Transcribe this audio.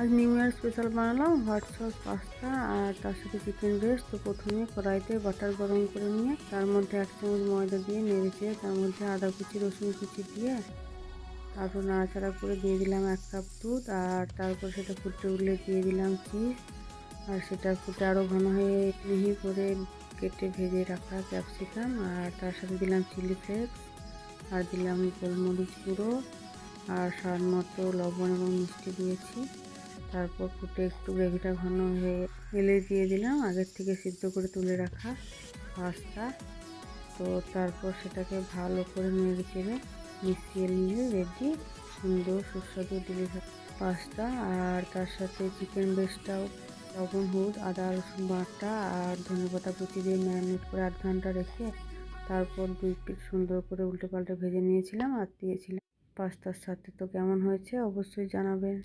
আজ new year special বানালাম white sauce pasta আর তার সাথে চিকেন ব্রেস্ট। তো প্রথমে কড়াইতে বাটার গরম করে নিয়ে তার মধ্যে 1 চামচ ময়দা দিয়ে নেড়েচে তার মধ্যে আদা কুচি রসুন কুচি দিয়ে তারপর নাড়াচাড়া করে দিয়ে দিলাম 1 কাপ দুধ আর তারপর সেটা ফুটে উঠলে দিয়ে দিলাম চিজ আর সেটা ফুটে আরও ঘন হয়ে মিহি করে কেটে ভেজে রাখা ক্যাপসিকাম আর তার সাথে দিলাম চিলি ফ্লেক্স আর দিলাম গোলমরিচ গুঁড়ো আর স্বাদ মতো লবণ এবং মিষ্টি দিয়েছি। তারপর ফুটে একটু গ্রেভিটা ঘন হয়ে এলে দিয়ে দিলাম আগের থেকে সিদ্ধ করে তুলে রাখা পাস্তা। তো তারপর সেটাকে ভালো করে নেড়ে চেড়ে মিশিয়ে নিলে রেডি সুন্দর সুস্বাদু ডিলিশাস পাস্তা। আর তার সাথে চিকেন ব্রেস্টটাও লবণ হলুদ আদা রসুন বাটা আর ধনেপাতা কুচি দিয়ে ম্যারিনেট করে 8 ঘন্টা রেখে তারপর 2 পিঠ সুন্দর করে উল্টে পাল্টে ভেজে নিয়েছিলাম আর দিয়েছিলাম পাস্তার সাথে। তো কেমন হয়েছে অবশ্যই জানাবেন।